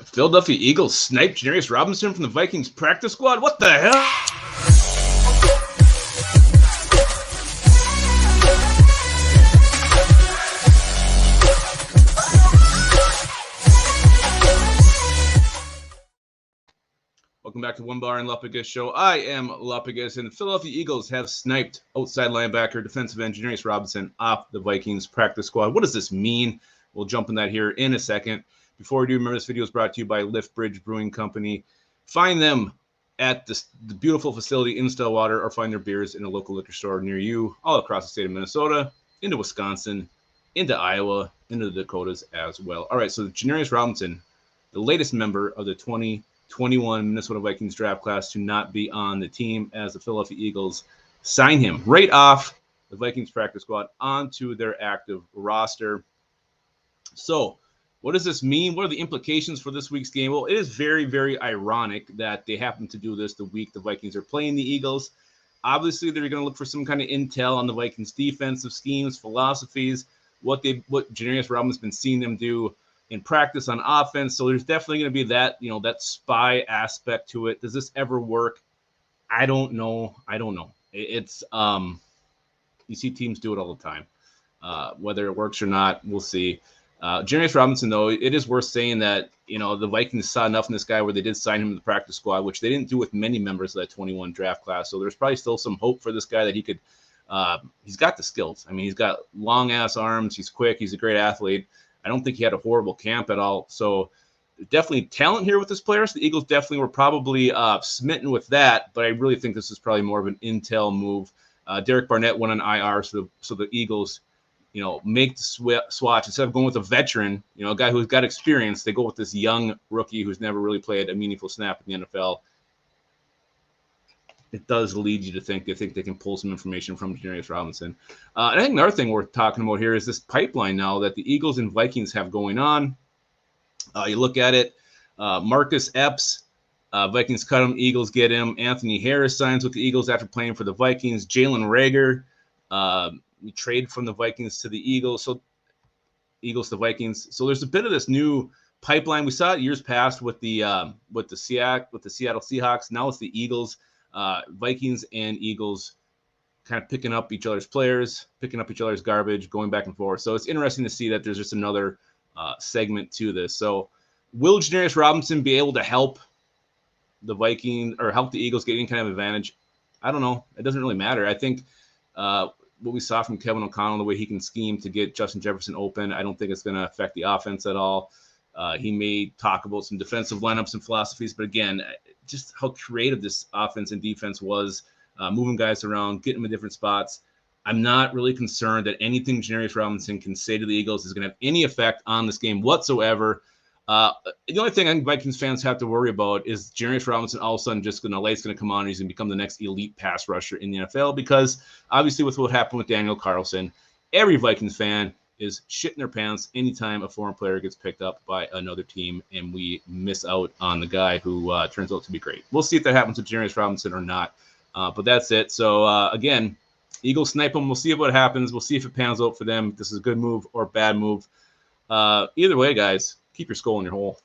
Philadelphia Eagles sniped Janarius Robinson from the Vikings practice squad. What the hell? Welcome back to Onebar and Lupagus show. I am Lupagus, and the Philadelphia Eagles have sniped outside linebacker, defensive end Janarius Robinson off the Vikings practice squad. What does this mean? We'll jump in that here in a second. Before we do, remember this video is brought to you by Lift Bridge Brewing Company. Find them at the beautiful facility in Stillwater, or find their beers in a local liquor store near you, all across the state of Minnesota, into Wisconsin, into Iowa, into the Dakotas as well. All right, so Janarius Robinson, the latest member of the 2021 Minnesota Vikings draft class to not be on the team, as the Philadelphia Eagles sign him right off the Vikings practice squad onto their active roster. So what does this mean? What are the implications for this week's game? Well, it is very, very ironic that they happen to do this the week the Vikings are playing the Eagles. Obviously, they're going to look for some kind of intel on the Vikings' defensive schemes, philosophies, what Janarius Robinson's been seeing them do in practice on offense. So there's definitely going to be that, that spy aspect to it. Does this ever work? I don't know. It's you see teams do it all the time. Whether it works or not, we'll see. Janarius Robinson, though, it is worth saying that, the Vikings saw enough in this guy where they did sign him to the practice squad, which they didn't do with many members of that 21 draft class. So there's probably still some hope for this guy that he could, he's got the skills. I mean, he's got long ass arms. He's quick. He's a great athlete. I don't think he had a horrible camp at all. So definitely talent here with this player. So the Eagles definitely were probably smitten with that, but I really think this is probably more of an intel move. Derek Barnett went on IR, so the Eagles, make the swatch. Instead of going with a veteran, a guy who's got experience, they go with this young rookie who's never really played a meaningful snap in the NFL. It does lead you to think they can pull some information from Janarius Robinson. And I think another thing worth talking about here is this pipeline now that the Eagles and Vikings have going on. You look at it, Marcus Epps, Vikings cut him, Eagles get him. Anthony Harris signs with the Eagles after playing for the Vikings. Jalen Reagor, we trade from the Vikings to the Eagles, so Eagles to Vikings. So there's a bit of this new pipeline. We saw it years past with the Seattle Seahawks. Now it's the Eagles, Vikings and Eagles kind of picking up each other's players, picking up each other's garbage, going back and forth. So it's interesting to see that there's just another segment to this. So will Janarius Robinson be able to help the Vikings or help the Eagles get any kind of advantage? I don't know. It doesn't really matter. I think what we saw from Kevin O'Connell, the way he can scheme to get Justin Jefferson open, I don't think it's going to affect the offense at all. He may talk about some defensive lineups and philosophies, but again, just how creative this offense and defense was, moving guys around, getting them in different spots. I'm not really concerned that anything Janarius Robinson can say to the Eagles is going to have any effect on this game whatsoever. The only thing I think Vikings fans have to worry about is Janarius Robinson all of a sudden just the light's going to come on and he's going to become the next elite pass rusher in the NFL, because obviously with what happened with Daniel Carlson, every Vikings fan is shitting their pants anytime a foreign player gets picked up by another team and we miss out on the guy who turns out to be great. We'll see if that happens with Janarius Robinson or not, but that's it. So again, Eagles snipe them. We'll see what happens. We'll see if it pans out for them. If this is a good move or bad move. Either way, guys, keep your skull in your hole.